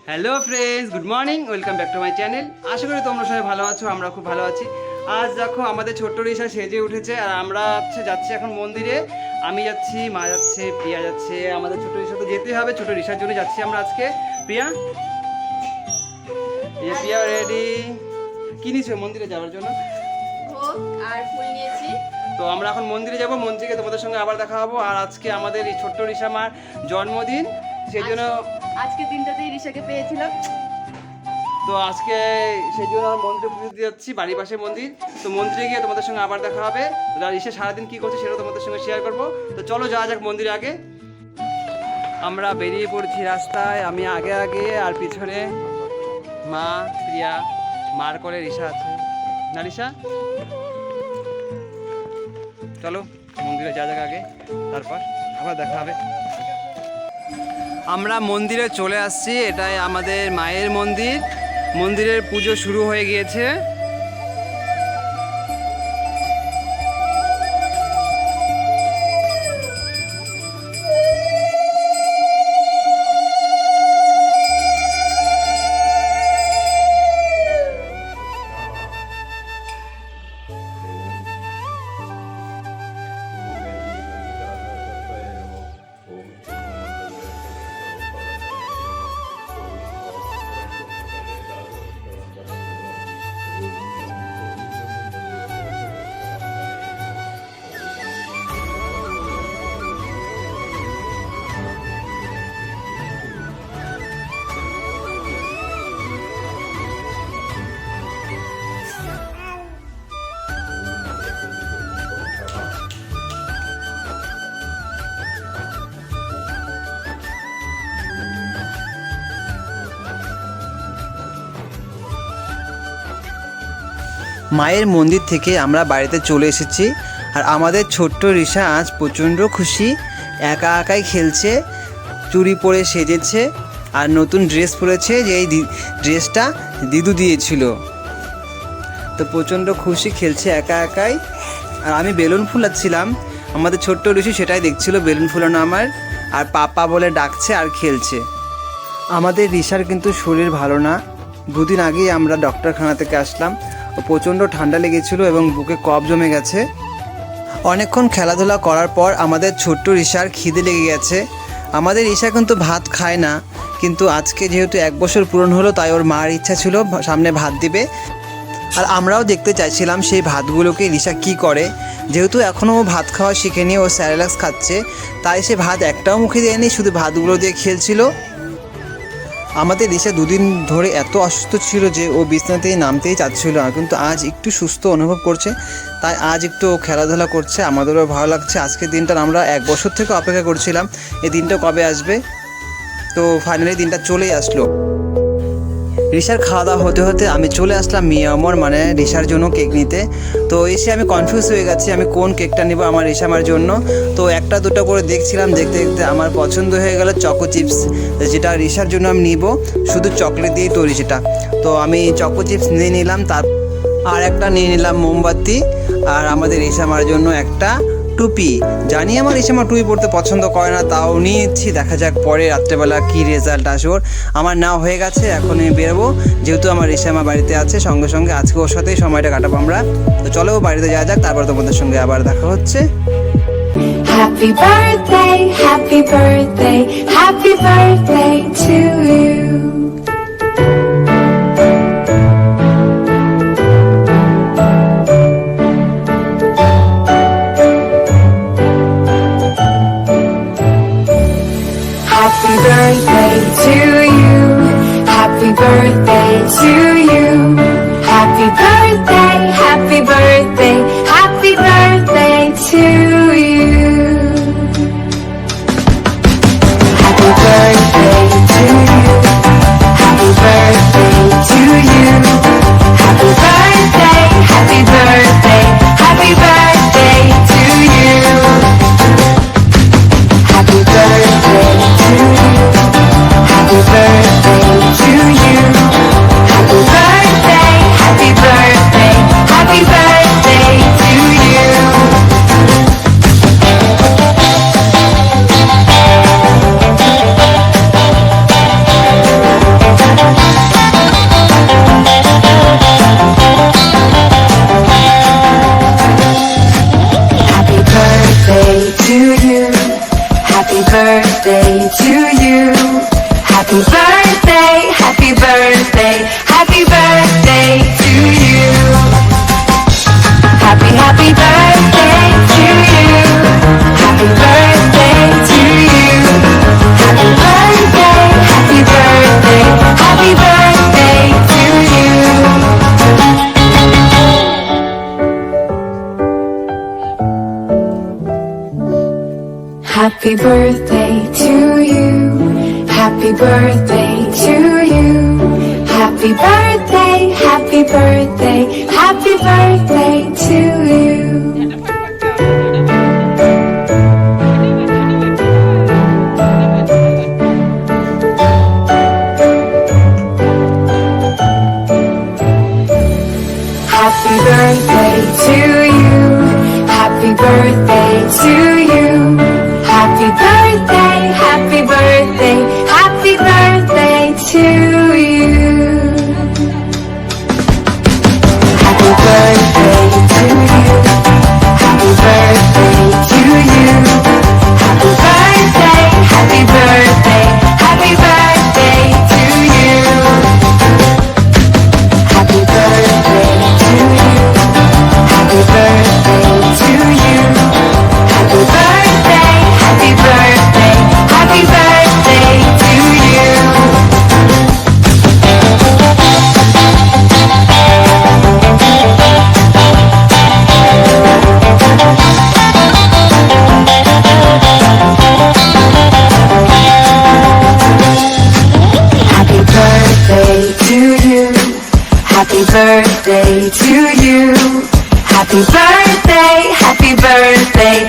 Hello friends, good morning, welcome back to my channel. আশা করি তোমরা সবাই ভালো আছো, আমরা খুব ভালো আছি। আজ দেখো আমাদের ছোট্ট রিসা সেজে উঠেছে আর আমরা যাচ্ছি এখন মন্দিরে। আমি যাচ্ছি, মা যাচ্ছে, প্রিয়া যাচ্ছে। আমাদের ছোট রিসা তো যেতেই হবে, ছোট রিসার জন্য যাচ্ছি আমরা আজকে। প্রিয়া, প্রিয়া রেডি? কি নিয়েছো মন্দিরে যাওয়ার জন্য? ভোগ আর ফুল নিয়েছি। তো আমরা এখন মন্দিরে যাব, মন্দিরে তোমাদের সঙ্গে আবার দেখা হবো। আর আজকে আমাদের এই ছোট্ট রিসা মার জন্মদিন, সেই জন্য আজকে দিনটাতেই রিসাকে পেয়েছিলাম। তো আজকে সেই জন্য আমরা মন্দিরে পুজো দিয়ে যাচ্ছি, বাড়ির পাশে মন্দির। তো মন্দিরে গিয়ে তোমাদের সঙ্গে আবার দেখা হবে। আর রিসা সারাদিন কী করছে সেটা তোমাদের সঙ্গে শেয়ার করবো। তো চলো যাওয়া যাক মন্দিরে। আগে আমরা বেরিয়ে পড়ছি রাস্তায়, আমি আগে আগে আর পিছনে মা, প্রিয়া, মার কোলে রিসা আছে না? রিসা চলো মন্দিরে যাওয়া যাক আগে, তারপর আবার দেখা হবে। আমরা মন্দিরে চলে আসছি, এটাই আমাদের মায়ের মন্দির। মন্দিরের পুজো শুরু হয়ে গিয়েছে। মায়ের মন্দির থেকে আমরা বাড়িতে চলে এসেছি। আর আমাদের ছোট্ট রিসা আজ প্রচণ্ড খুশি, একা একাই খেলছে, চুড়ি পরে সেজেছে আর নতুন ড্রেস পরেছে, যে এই ড্রেসটা দিদু দিয়েছিল। তো প্রচণ্ড খুশি, খেলছে একা একাই। আর আমি বেলুন ফুলাচ্ছিলাম, আমাদের ছোট্ট রিসি সেটাই দেখছিল, বেলুন ফুলানো আমার, আর পাপা বলে ডাকছে আর খেলছে। আমাদের রিসার কিন্তু শরীর ভালো না, দুদিন আগেই আমরা ডক্টরখানা থেকে আসলাম। ও প্রচণ্ড ঠান্ডা লেগেছিল এবং বুকে কফ জমে গেছে। অনেকক্ষণ খেলাধুলা করার পর আমাদের ছোট্ট রিসার খিদে লেগে গেছে। আমাদের রিসা কিন্তু ভাত খায় না, কিন্তু আজকে যেহেতু 1 বছর পূরণ হলো, তাই ওর মার ইচ্ছা ছিল সামনে ভাত দিবে। আর আমরাও দেখতে চাইছিলাম সেই ভাতগুলোকে রিসা কি করে। যেহেতু এখনও ও ভাত খাওয়া শিখেনি, ও স্যারেলাক্স খাচ্ছে, তাই সে ভাত একটাও মুখে দেয়নি, শুধু ভাতগুলো দিয়ে খেলছিল। আমাদের রিসা 2 দিন ধরে এত অসুস্থ ছিল যে ও বিছানাতেই নামতেই চাচ্ছিল না, কিন্তু আজ একটু সুস্থ অনুভব করছে, তাই আজ একটু খেলাধুলা করছে। আমাদেরও ভালো লাগছে। আজকের দিনটা আমরা 1 বছর থেকে অপেক্ষা করছিলাম, এই দিনটা কবে আসবে। তো ফাইনালি দিনটা চলেই আসলো। রিসার খাওয়া দাওয়া হতে হতে আমি চলে আসলাম মিয়ামর, মানে রিসার জন্য কেক নিতে। তো এসে আমি কনফিউজ হয়ে গেছি আমি কোন কেকটা নেব আমার রিসামার জন্য। তো একটা দুটো করে দেখছিলাম, দেখতে দেখতে আমার পছন্দ হয়ে গেল চকো চিপস, যেটা রিসার জন্য আমি নিব, শুধু চকলেট দিয়েই তৈরি সেটা। তো আমি চকো চিপস নিয়ে নিলাম, তার আর একটা নিয়ে নিলাম মোমবাতি, আর আমাদের রিসামার জন্য একটা টুপি। জানি আমার রিসামা টুপি পরতে পছন্দ করে না, তাও নিয়েছি। দেখা যাক পরে রাত্রেবেলা কী রেজাল্ট আসে ওর। আমার নেওয়া হয়ে গেছে, এখন আমি বেরোবো, যেহেতু আমার রিসামা বাড়িতে আছে। সঙ্গে সঙ্গে আজকে ওর সাথেই সময়টা কাটাবো আমরা। তো চলো বাড়িতে যাওয়া যাক, তারপর তোমাদের সঙ্গে আবার দেখা হচ্ছে। Happy birthday, happy birthday, happy birthday to you. Happy birthday to you. Happy birthday to you. Happy birthday, happy birthday, happy birthday to you. Happy birthday to you. Happy birthday to you. Happy birthday, happy birthday, happy birthday to you. Happy birthday to you. Happy birthday to you. Happy birthday, happy birthday, happy birthday to you. Happy, happy birthday to you. Happy birthday to you. Happy birthday, happy birthday, happy birthday to you. Happy birthday to you. Happy birthday to you. Happy birthday, happy birthday, happy birthday to you. Happy birthday to you. Happy birthday to you. Happy birthday, happy birthday, happy birthday to you. Happy birthday to you. Happy birthday to you. Happy birthday, happy birthday, happy birthday to you. Happy birthday to you. Happy birthday to you. Happy birthday, happy birthday, happy birthday to you. Happy birthday to you. Happy birthday to you. Happy birthday, happy birthday,